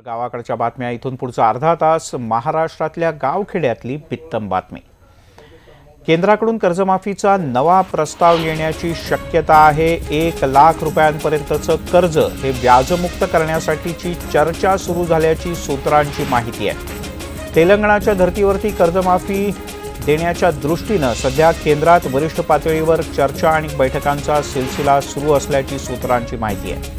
गावाकडच्या बातम्या इथून पुढचा अर्धा तास महाराष्ट्रातल्या गावखेड्यातली बित्तम बातमी। केंद्राकडून कर्जमाफीचा नवा प्रस्ताव येण्याची शक्यता आहे। 1 लाख रुपयांपर्यंतचं कर्ज हे व्याजमुक्त करण्यासाठीची चर्चा सुरू झाल्याची सूत्रांची माहिती आहे। तेलंगणाच्या धर्तीवरती कर्जमाफी देण्याच्या दृष्टीने सध्या केंद्रात वरिष्ठ पातळीवर चर्चा आणि बैठकांचा सिलसिला सुरू असल्याची सूत्रांची माहिती आहे।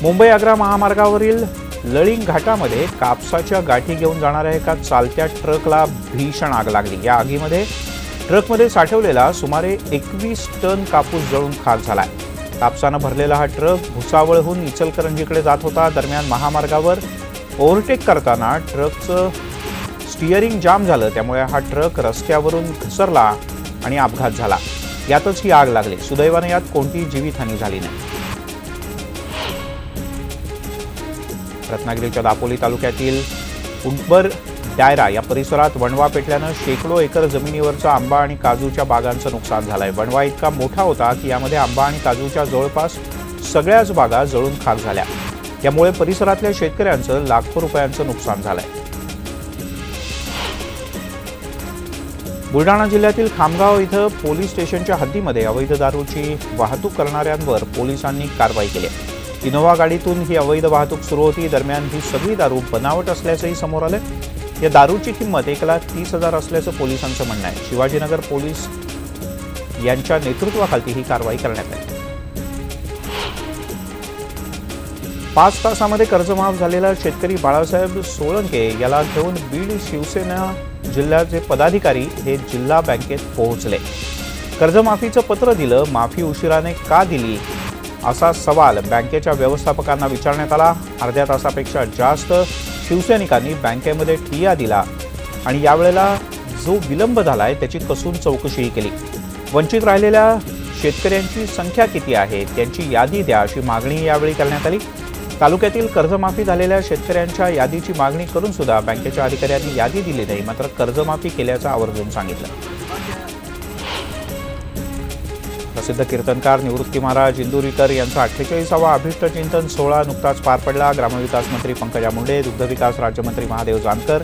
मुंबई आग्रा महामार्गावरील लळिंग घाटामध्ये कापसाच्या गाठी घेऊन जाणाऱ्या एका चालत्या ट्रकला भीषण आग लागली। या आगीमध्ये ट्रकमध्ये साठवलेला सुमारे 21 टन कापूस जळून खाक झालाय। कापसाने भरलेला हा ट्रक भुसावळहून इचलकरंजीकडे जात होता। दरम्यान महामार्गावर ओव्हरटेक करताना ट्रकचं स्टीअरिंग जाम झालं, त्यामुळे हा ट्रक रस्त्यावरून घसरला आणि अपघात झाला। यातच ही आग लागली। सुदैवाने यात कोणतीही जीवितहानी झाली नाही। रत्नागिरीच्या दापोली तालुक्यातील उंटबर डायरा या परिसरात वणवा पेटल्याने शेकडो एकर जमिनीवरचा आंबा आणि काजूच्या बागांचं नुकसान झालंय। वणवा इतका मोठा होता की यामध्ये आंबा आणि काजूच्या जवळपास सगळ्याच बागा जळून खाक झाल्या। यामुळे परिसरातल्या शेतकऱ्यांचं लाखो रुपयांचं नुकसान झालंय। बुलढाणा जिल्ह्यातील खामगाव इथं पोलीस स्टेशनच्या हद्दीमध्ये अवैध दारूची वाहतूक करणाऱ्यांवर पोलिसांनी कारवाई केली। इनोव्हा गाडीतून ही अवैध वाहतूक सुरू होती। दरम्यान ही सगळी दारू बनावट असल्याचंही समोर आलं। या दारूची किंमत 1,30,000 असल्याचं पोलिसांचं म्हणणं आहे। शिवाजीनगर पोलीस यांच्या नेतृत्वाखाली ही कारवाई करण्यात आली। 5 तासामध्ये कर्जमाफ झालेला शेतकरी बाळासाहेब सोळंके याला घेऊन बीड शिवसेना जिल्ह्याचे पदाधिकारी हे जिल्हा बँकेत पोहोचले। कर्जमाफीचं पत्र दिलं, माफी उशिराने का दिली असा सवाल बँकेच्या व्यवस्थापकांना विचारण्यात आला। अर्ध्या तासापेक्षा जास्त शिवसैनिकांनी बँकेमध्ये ठिय्या दिला आणि यावेळेला जो विलंब झालाय त्याची कसून चौकशीही केली। वंचित राहिलेल्या शेतकऱ्यांची संख्या किती आहे त्यांची यादी द्या अशी मागणी यावेळी करण्यात आली। तालुक्यातील कर्जमाफी झालेल्या शेतकऱ्यांच्या यादीची मागणी करून सुद्धा बँकेच्या अधिकाऱ्यांनी यादी दिली नाही, मात्र कर्जमाफी केल्याचं आवर्जून सांगितलं। प्रसिद्ध कीर्तनकार निवृत्ती महाराज इंदुरीकर यांचा 48वा अभिष्ट चिंतन सोहळा नुकताच पार पडला। ग्रामविकास मंत्री पंकजा मुंडे, दुग्धविकास राज्यमंत्री महादेव जानकर,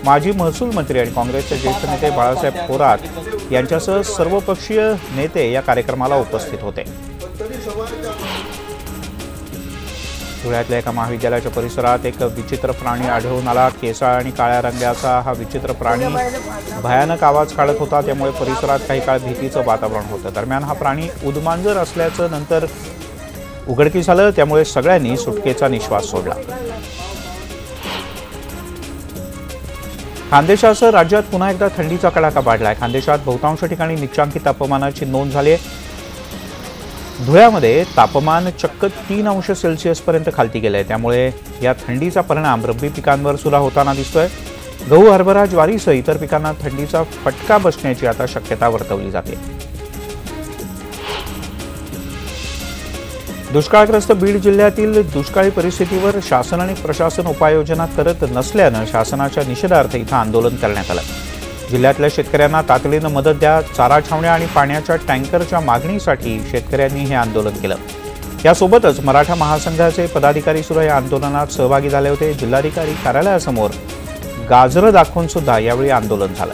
माजी महसूल मंत्री आणि काँग्रेसचे ज्येष्ठ नेते बाळासाहेब थोरात यांच्यासह सर्वपक्षीय नेते या कार्यक्रमाला उपस्थित होते। धुळ्यातल्या एका महाविद्यालयाच्या परिसरात एक विचित्र प्राणी आढळून आला। केसाळ आणि काळ्या रंगाचा हा विचित्र प्राणी भयानक आवाज काढत होता, त्यामुळे परिसरात काही काळ भीतीचं वातावरण होतं। दरम्यान हा प्राणी उदमांजर असल्याचं नंतर उघडकीस आलं, त्यामुळे सगळ्यांनी सुटकेचा निश्वास सोडला। खानदेशासह राज्यात पुन्हा एकदा थंडीचा कडाका वाढलाय। खानदेशात बहुतांश ठिकाणी निचांकी तापमानाची नोंद झाली आहे। धुळ्यामध्ये तापमान चक्क 3 अंश सेल्सिअस पर्यंत खालती गेलंय, त्यामुळे या थंडीचा परिणाम रब्बी पिकांवर सुद्धा होताना दिसतोय। गहू, हरभरा, ज्वारीसह इतर पिकांना थंडीचा फटका बसण्याची आता शक्यता वर्तवली जाते। दुष्काळग्रस्त बीड जिल्ह्यातील दुष्काळी परिस्थितीवर शासन आणि प्रशासन उपाययोजना करत नसल्यानं शासनाच्या निषेधार्थ इथं आंदोलन करण्यात आलं। जिल्ह्यातल्या शेतकऱ्यांना तातडीनं मदत द्या, चारा छावण्या आणि पाण्याच्या टँकरच्या मागणीसाठी शेतकऱ्यांनी हे आंदोलन केलं। यासोबतच मराठा महासंघाचे पदाधिकारी सुद्धा या आंदोलनात सहभागी झाले होते। जिल्हाधिकारी कार्यालयासमोर गाजरं दाखवून सुद्धा यावेळी आंदोलन झालं।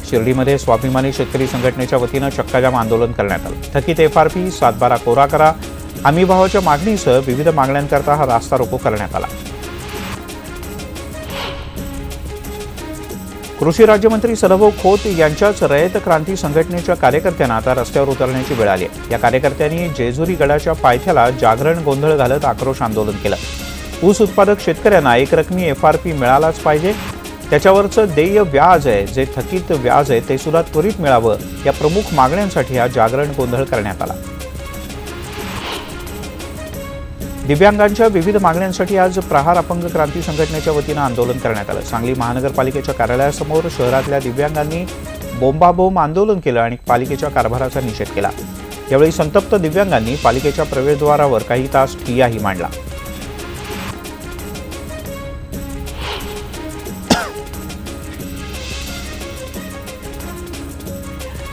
शिर्डीमध्ये स्वाभिमानी शेतकरी संघटनेच्या वतीनं चक्काजाम आंदोलन करण्यात आलं। थकीत FRP 7/12 कोरा करा, हमीभावाच्या मागणीसह विविध मागण्यांकरता हा रास्ता रोको करण्यात आला। कृषी राज्यमंत्री सदाभाऊ खोत यांच्याच रयत क्रांती संघटनेच्या कार्यकर्त्यांना आता रस्त्यावर उतरण्याची वेळ आली आहे। या कार्यकर्त्यांनी जेजुरी गडाच्या पायथ्याला जागरण गोंधळ घालत आक्रोश आंदोलन केलं। ऊस उत्पादक शेतकऱ्यांना एकरकमी FRP मिळालाच पाहिजे, त्याच्यावरचं देय व्याज आहे, जे थकीत व्याज आहे ते सुद्धा त्वरित मिळावं, या प्रमुख मागण्यांसाठी हा जागरण गोंधळ करण्यात आला। दिव्यांगांच्या विविध मागण्यांसाठी आज प्रहार अपंग क्रांती संघटनेच्या वतीनं आंदोलन करण्यात आलं। सांगली महानगरपालिकेच्या कार्यालयासमोर शहरातल्या दिव्यांगांनी बोंबाबोंब आंदोलन केलं आणि पालिकेच्या कारभाराचा निषेध केला। यावेळी संतप्त दिव्यांगांनी पालिकेच्या प्रवेशद्वारावर काही तास ठिय्याही मांडला।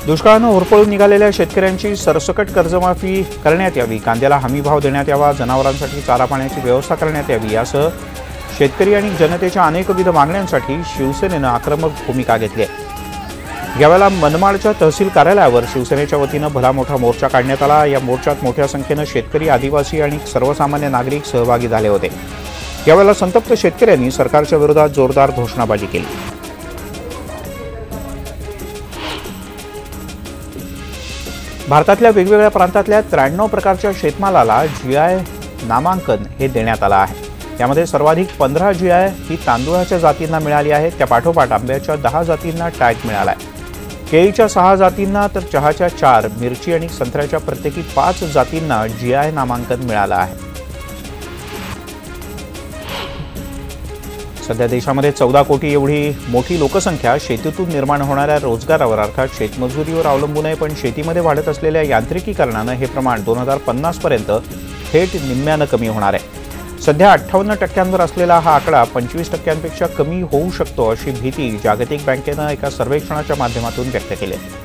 दुष्काळानं होरपळून निघालेल्या शेतकऱ्यांची सरसकट कर्जमाफी करण्यात यावी, कांद्याला हमीभाव देण्यात यावा, जनावरांसाठी चारा पाण्याची व्यवस्था करण्यात यावी यासह शेतकरी आणि जनतेच्या अनेकविध मागण्यांसाठी शिवसेनेनं आक्रमक भूमिका घेतली आहे। यावेळेला मनमाडच्या तहसील कार्यालयावर शिवसेनेच्या वतीनं भला मोठा मोर्चा काढण्यात आला। या मोर्चात मोठ्या संख्येनं शेतकरी, आदिवासी आणि सर्वसामान्य नागरिक सहभागी झाले होते। यावेळेला संतप्त शेतकऱ्यांनी सरकारच्या विरोधात जोरदार घोषणाबाजी केली। भारतातल्या वेगवेगळ्या प्रांतातल्या 93 प्रकारच्या शेतमालाला जीआय नामांकन हे देण्यात आलं आहे। यामध्ये सर्वाधिक 15 जीआय ही तांदूळाच्या जातींना मिळाली आहेत। त्यापाठोपाठ आंब्याच्या 10 जातींना टॅग मिळाला आहे, केळीच्या 6 जातींना तर चहाच्या 4, मिरची आणि संत्र्याच्या प्रत्येकी 5 जातींना जीआय नामांकन मिळालं आहे। सध्या देशामध्ये 14 कोटी एवढी मोठी लोकसंख्या शेतीतून निर्माण होणाऱ्या रोजगारावर अर्थात शेतमजुरीवर अवलंबून आहे। पण शेतीमध्ये वाढत असलेल्या यांत्रिकीकरणानं हे प्रमाण 2050 पर्यंत थेट निम्म्यानं कमी होणार आहे। सध्या 58% असलेला हा आकडा 25% कमी होऊ शकतो अशी भीती जागतिक बँकेनं एका सर्वेक्षणाच्या माध्यमातून व्यक्त केली आहे।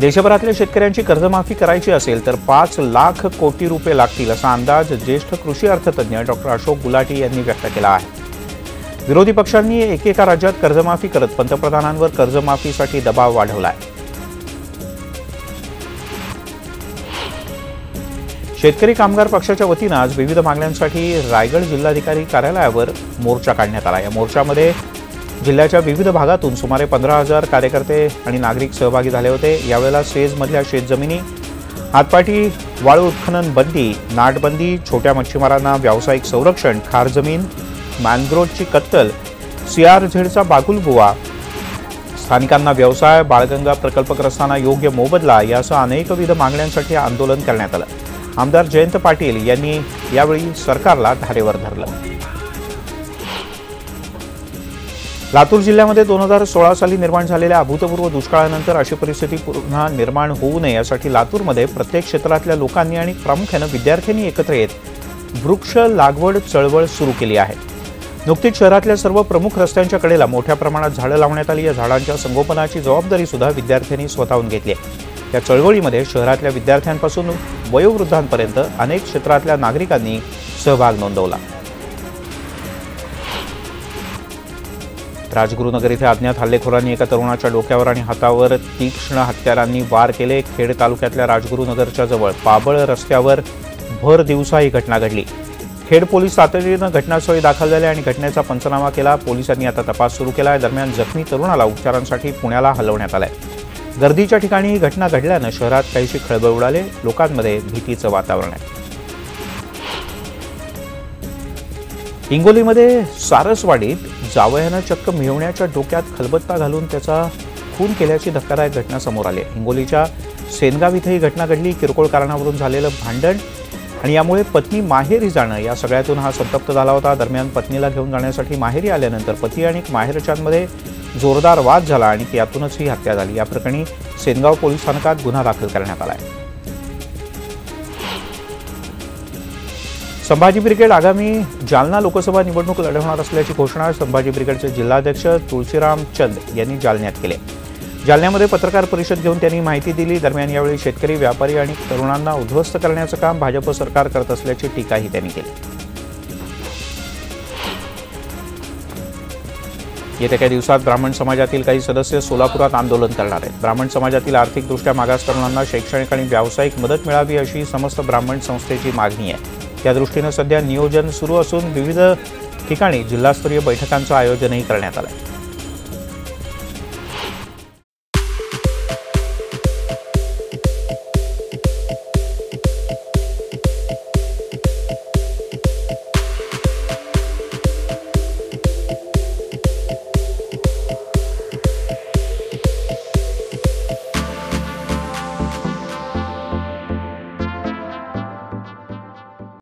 देशभरातल्या शेतकऱ्यांची कर्जमाफी करायची असेल तर 5 लाख कोटी रुपये लागतील असा अंदाज ज्येष्ठ कृषी अर्थतज्ञ डॉक्टर अशोक गुलाटी यांनी व्यक्त केला आहे। विरोधी पक्षांनी एकेका राज्यात कर्जमाफी करत पंतप्रधानांवर कर्जमाफीसाठी दबाव वाढवला आहे। शेतकरी कामगार पक्षाच्या वतीनं आज विविध मागण्यांसाठी रायगड जिल्हाधिकारी कार्यालयावर मोर्चा काढण्यात आला। या मोर्चामध्ये जिल्ह्याच्या विविध भागातून सुमारे 15,000 कार्यकर्ते आणि नागरिक सहभागी झाले होते। यावेळेला सेजमधल्या शेतजमिनी, हातपाटी, वाळू उत्खनन बंदी, नाटबंदी, छोट्या मच्छीमारांना व्यावसायिक संरक्षण, खार जमीन, मॅनग्रोव्हची कत्तल, सीआरझेडचा बागुलबुवा, स्थानिकांना व्यवसाय, बाळगंगा प्रकल्पग्रस्तांना योग्य मोबदला यासह अनेकविध मागण्यांसाठी आंदोलन करण्यात आलं। आमदार जयंत पाटील यांनी यावेळी सरकारला धारेवर धरलं। लातूर जिल्ह्यामध्ये 2016 साली निर्माण झालेल्या अभूतपूर्व दुष्काळानंतर अशी परिस्थिती पुन्हा निर्माण होऊ नये यासाठी लातूरमध्ये प्रत्येक क्षेत्रातल्या लोकांनी आणि प्रामुख्यानं विद्यार्थ्यांनी एकत्र येत वृक्ष लागवड चळवळ सुरू केली आहे। नुकतीच शहरातल्या सर्व प्रमुख रस्त्यांच्या कडेला मोठ्या प्रमाणात झाडं लावण्यात आली। या झाडांच्या संगोपनाची जबाबदारी सुद्धा विद्यार्थ्यांनी स्वतःहून घेतली आहे। या चळवळीमध्ये शहरातल्या विद्यार्थ्यांपासून वयोवृद्धांपर्यंत अनेक क्षेत्रातल्या नागरिकांनी सहभाग नोंदवला। राजगुरुनगर इथे अज्ञात हल्लेखोरांनी एका तरुणाच्या डोक्यावर आणि हातावर तीक्ष्ण हत्यारांनी वार केले। खेड तालुक्यातल्या राजगुरुनगरच्या जवळ पाबळ रस्त्यावर भर दिवसा ही घटना घडली। खेड पोलीस तातडीनं घटनास्थळी दाखल झाले आणि घटनेचा पंचनामा केला। पोलिसांनी आता तपास सुरू केला आहे। दरम्यान जखमी तरुणाला उपचारांसाठी पुण्याला हलवण्यात आलंय। गर्दीच्या ठिकाणी ही घटना घडल्यानं शहरात काहीशी खळबळ उडाली, लोकांमध्ये भीतीचं वातावरण आहे। हिंगोलीमध्ये सारसवाडीत जावयानं चक्क मेहुण्याच्या डोक्यात खलबत्ता घालून त्याचा खून केल्याची धक्कादायक घटना समोर आली। हिंगोलीच्या सेनगाव इथं ही घटना घडली। किरकोळ कारणावरून झालेलं भांडण आणि यामुळे पत्नी माहेरी जाणं या सगळ्यातून हा संतप्त झाला होता। दरम्यान पत्नीला घेऊन जाण्यासाठी माहेरी आल्यानंतर पती आणि माहेरच्यांमध्ये जोरदार वाद झाला आणि यातूनच ही हत्या झाली। या प्रकरणी सेनगाव पोलीस स्थानकात गुन्हा दाखल करण्यात आला आहे। संभाजी ब्रिगेड आगामी जालना लोकसभा निवडणूक लढवणार असल्याची घोषणा संभाजी ब्रिगेडचे जिल्हाध्यक्ष तुळशीराम चंद यांनी जालन्यात केली। जालन्यामध्ये पत्रकार परिषद घेऊन त्यांनी माहिती दिली। दरम्यान यावेळी शेतकरी, व्यापारी आणि तरुणांना उद्ध्वस्त करण्याचं काम भाजप सरकार करत असल्याची टीकाही त्यांनी केली। येत्या काही दिवसात ब्राह्मण समाजातील काही सदस्य सोलापुरात आंदोलन करणार आहेत। ब्राह्मण समाजातील आर्थिकदृष्ट्या मागास तरुणांना शैक्षणिक आणि व्यावसायिक मदत मिळावी अशी समस्त ब्राह्मण संस्थेची मागणी आहे। त्या दृष्टीनं सध्या नियोजन सुरू असून विविध ठिकाणी जिल्हास्तरीय बैठकांचं आयोजनही करण्यात आलं आहे।